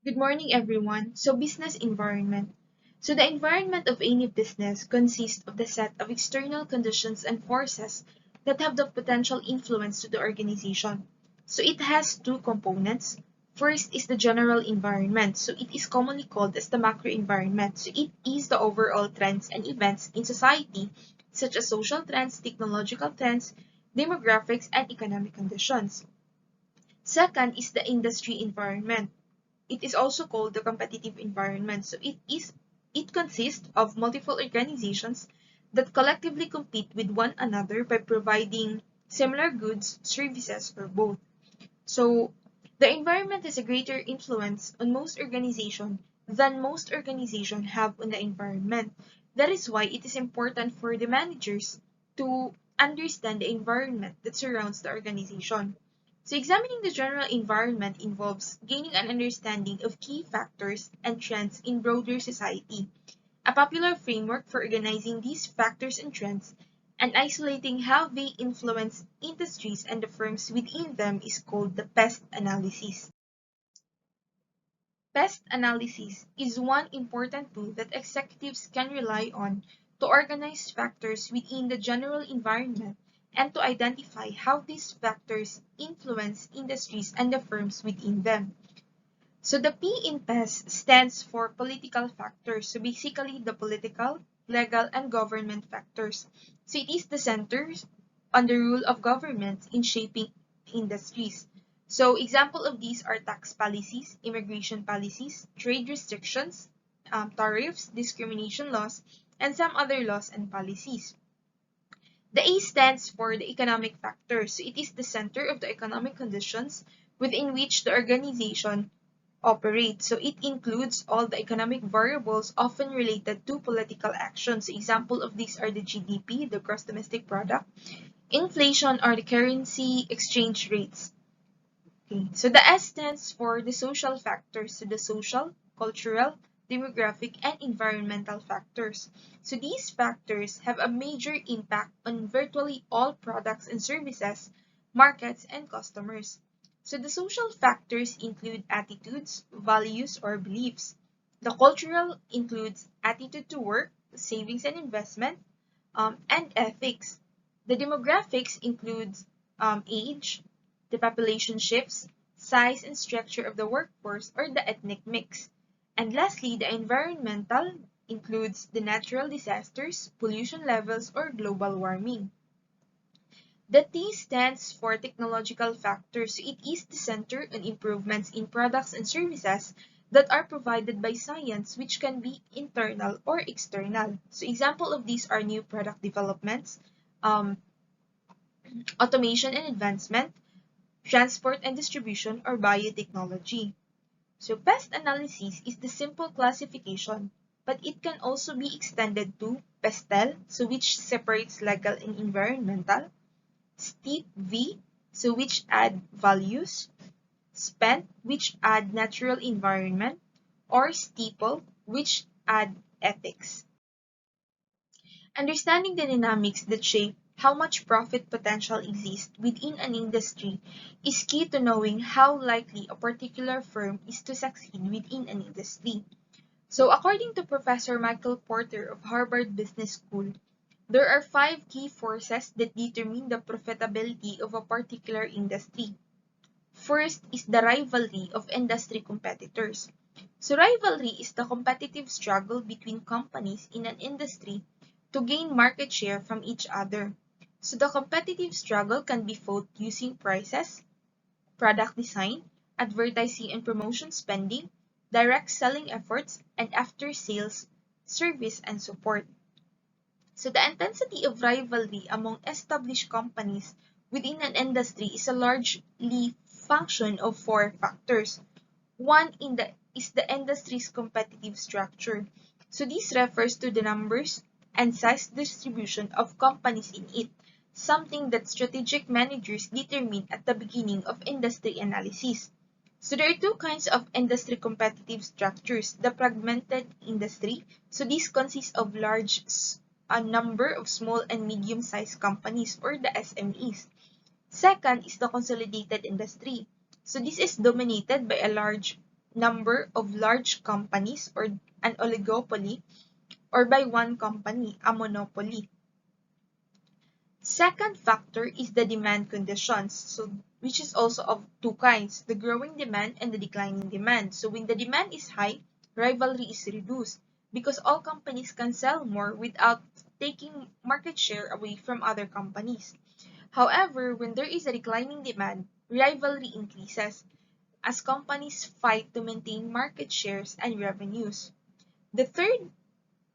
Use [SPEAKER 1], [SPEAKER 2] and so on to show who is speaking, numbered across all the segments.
[SPEAKER 1] Good morning, everyone. Business environment. The environment of any business consists of the set of external conditions and forces that have the potential influence to the organization. It has two components. First is the general environment. It is commonly called as the macro environment. It is the overall trends and events in society, such as social trends, technological trends, demographics, and economic conditions. Second is the industry environment. It is also called the competitive environment. It consists of multiple organizations that collectively compete with one another by providing similar goods, services, or both. So the environment has a greater influence on most organizations than most organizations have on the environment. That is why it is important for the managers to understand the environment that surrounds the organization. Examining the general environment involves gaining an understanding of key factors and trends in broader society. A popular framework for organizing these factors and trends and isolating how they influence industries and the firms within them is called the PEST analysis. PEST analysis is one important tool that executives can rely on to organize factors within the general environment and to identify how these factors influence industries and the firms within them. The P in PEST stands for political factors. Basically the political, legal, and government factors. It is the centers on the rule of government in shaping industries. Example of these are tax policies, immigration policies, trade restrictions, tariffs, discrimination laws, and some other laws and policies. The A stands for the economic factors. It is the center of the economic conditions within which the organization operates. It includes all the economic variables often related to political actions. Example of these are the GDP, the gross domestic product, inflation, or the currency exchange rates. Okay. The S stands for the social factors, the social, cultural, demographic, and environmental factors. These factors have a major impact on virtually all products and services, markets, and customers. The social factors include attitudes, values, or beliefs. The cultural includes attitude to work, savings and investment, and ethics. The demographics includes age, the population shifts, size and structure of the workforce, or the ethnic mix. And lastly, the environmental includes the natural disasters, pollution levels, or global warming. The T stands for technological factors. It is the center on improvements in products and services that are provided by science, which can be internal or external. Example of these are new product developments, automation and advancement, transport and distribution, or biotechnology. PEST analysis is the simple classification, but it can also be extended to PESTEL, which separates legal and environmental, STEEP V, which add values, SPENT, which add natural environment, or STEEPLE, which add ethics. Understanding the dynamics that shape how much profit potential exists within an industry is key to knowing how likely a particular firm is to succeed within an industry. According to Professor Michael Porter of Harvard Business School, there are 5 key forces that determine the profitability of a particular industry. First is the rivalry of industry competitors. Rivalry is the competitive struggle between companies in an industry to gain market share from each other. The competitive struggle can be fought using prices, product design, advertising and promotion spending, direct selling efforts, and after-sales service and support. The intensity of rivalry among established companies within an industry is a largely function of 4 factors. One is the industry's competitive structure. This refers to the numbers and size distribution of companies in it, something that strategic managers determine at the beginning of industry analysis. There are 2 kinds of industry competitive structures. The fragmented industry. This consists of a number of small and medium-sized companies, or the SMEs. Second is the consolidated industry. This is dominated by a large number of large companies or an oligopoly, or by one company, a monopoly. Second factor is the demand conditions, which is also of two kinds, the growing demand and the declining demand. So when the demand is high, rivalry is reduced because all companies can sell more without taking market share away from other companies. However, when there is a declining demand, rivalry increases as companies fight to maintain market shares and revenues. The third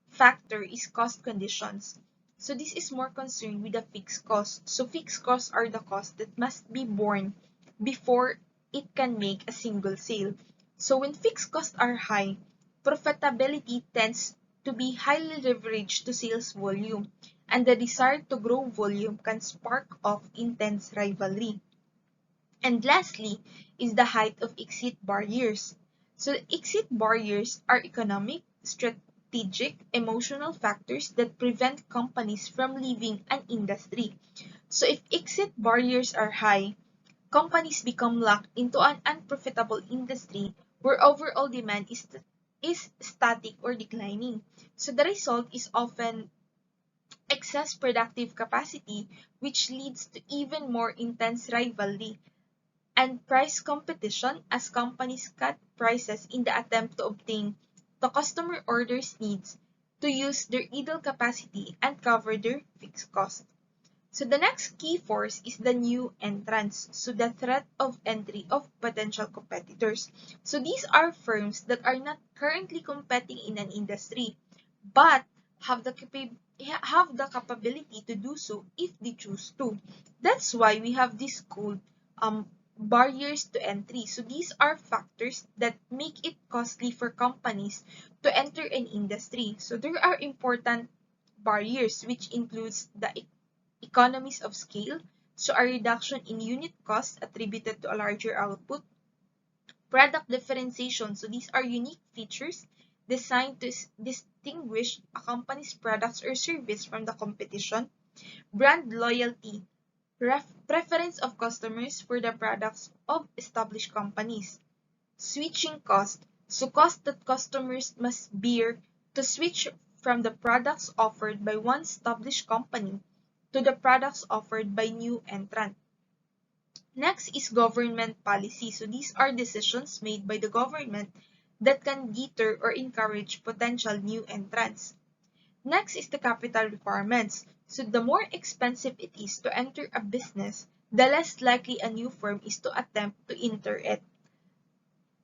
[SPEAKER 1] factor is cost conditions. So this is more concerned with the fixed costs. So fixed costs are the costs that must be borne before it can make a single sale. So when fixed costs are high, profitability tends to be highly leveraged to sales volume, and the desire to grow volume can spark off intense rivalry. And lastly is the height of exit barriers. So exit barriers are economic, strategic, emotional factors that prevent companies from leaving an industry. So if exit barriers are high, companies become locked into an unprofitable industry where overall demand is static or declining. So the result is often excess productive capacity, which leads to even more intense rivalry and price competition as companies cut prices in the attempt to obtain the customer orders needs to use their idle capacity and cover their fixed cost. So the next key force is the new entrants, so the threat of entry of potential competitors. So these are firms that are not currently competing in an industry, but have the capability to do so if they choose to. That's why we have this called barriers to entry. So these are factors that make it costly for companies to enter an industry. So there are important barriers which includes the economies of scale, so a reduction in unit costs attributed to a larger output, product differentiation, so these are unique features designed to distinguish a company's products or service from the competition, brand loyalty, preference of customers for the products of established companies, switching cost, so cost that customers must bear to switch from the products offered by one established company to the products offered by new entrant. Next is government policy. So these are decisions made by the government that can deter or encourage potential new entrants. Next is the capital requirements. So the more expensive it is to enter a business, the less likely a new firm is to attempt to enter it.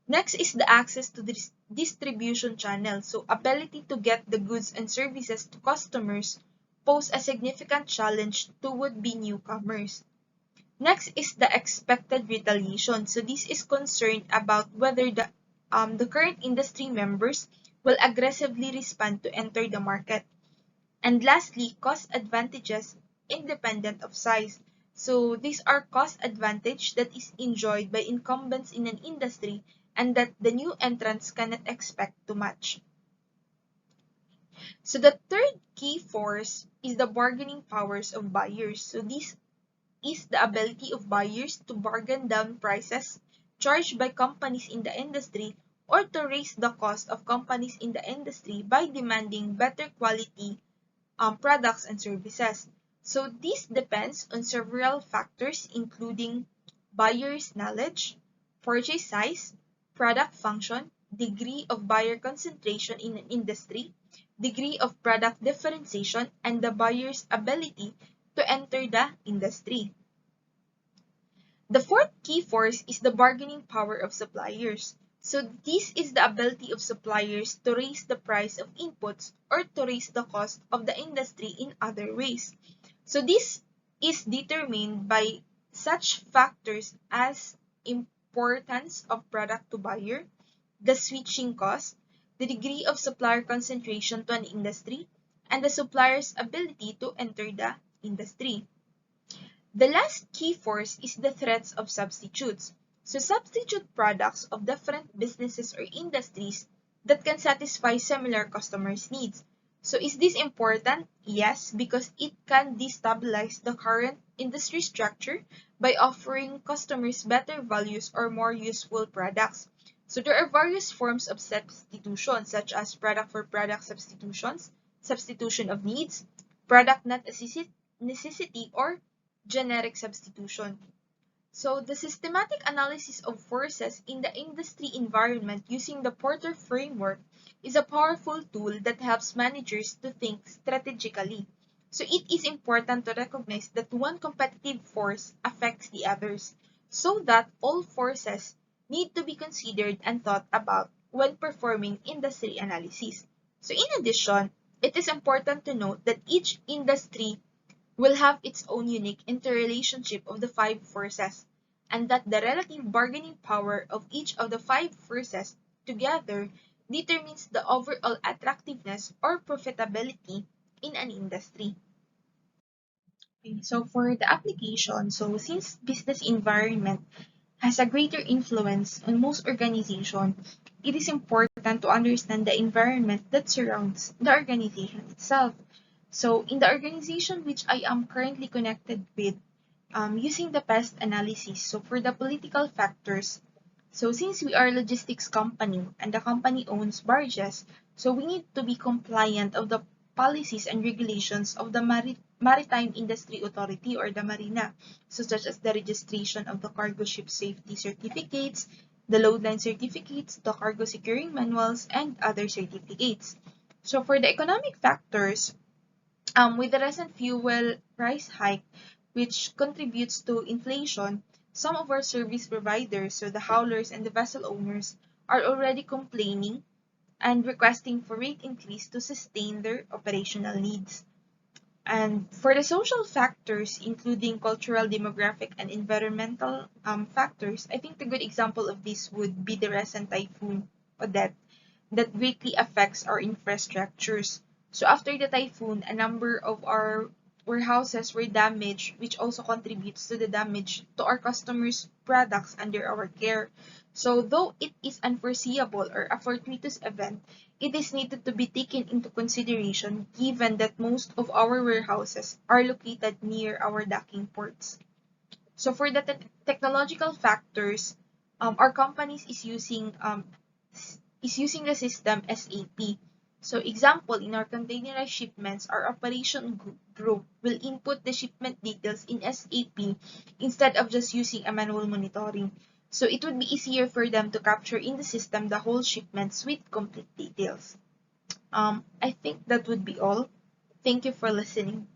[SPEAKER 1] Next is the access to the distribution channel. So ability to get the goods and services to customers pose a significant challenge to would-be newcomers. Next is the expected retaliation. So this is concerned about whether the current industry members will aggressively respond to enter the market. And lastly, cost advantages independent of size. So these are cost advantage that is enjoyed by incumbents in an industry and that the new entrants cannot expect to match. So the third key force is the bargaining powers of buyers. So this is the ability of buyers to bargain down prices charged by companies in the industry or to raise the cost of companies in the industry by demanding better quality products and services. So this depends on several factors including buyer's knowledge, purchase size, product function, degree of buyer concentration in an industry, degree of product differentiation, and the buyer's ability to enter the industry. The fourth key force is the bargaining power of suppliers. So this is the ability of suppliers to raise the price of inputs or to raise the cost of the industry in other ways. So this is determined by such factors as importance of product to buyer, the switching cost, the degree of supplier concentration to an industry, and the supplier's ability to enter the industry. The last key force is the threats of substitutes. So substitute products of different businesses or industries that can satisfy similar customers' needs. So is this important? Yes, because it can destabilize the current industry structure by offering customers better values or more useful products. So there are various forms of substitution, such as product for product substitutions, substitution of needs, product not necessity, or generic substitution. So the systematic analysis of forces in the industry environment using the Porter framework is a powerful tool that helps managers to think strategically. So it is important to recognize that one competitive force affects the others, so that all forces need to be considered and thought about when performing industry analysis. So in addition, it is important to note that each industry will have its own unique interrelationship of the five forces, and that the relative bargaining power of each of the five forces together determines the overall attractiveness or profitability in an industry. Okay, so for the application, so since business environment has a greater influence on most organizations, it is important to understand the environment that surrounds the organization itself. So in the organization which I am currently connected with, using the PEST analysis, so for the political factors, so since we are a logistics company and the company owns barges, so we need to be compliant of the policies and regulations of the Maritime Industry Authority or the Marina, so such as the registration of the cargo ship safety certificates, the load line certificates, the cargo securing manuals, and other certificates. So for the economic factors, with the recent fuel price hike, which contributes to inflation, some of our service providers, so the haulers and the vessel owners, are already complaining and requesting for rate increase to sustain their operational needs. And for the social factors, including cultural, demographic, and environmental factors, I think the good example of this would be the recent typhoon Odette that greatly affects our infrastructures. So after the typhoon, a number of our warehouses were damaged, which also contributes to the damage to our customers' products under our care. So though it is unforeseeable or a fortuitous event, it is needed to be taken into consideration given that most of our warehouses are located near our docking ports. So for the technological factors, our companies is using the system SAP. So example, in our containerized shipments, our operation group will input the shipment details in SAP instead of just using a manual monitoring. So it would be easier for them to capture in the system the whole shipments with complete details. I think that would be all. Thank you for listening.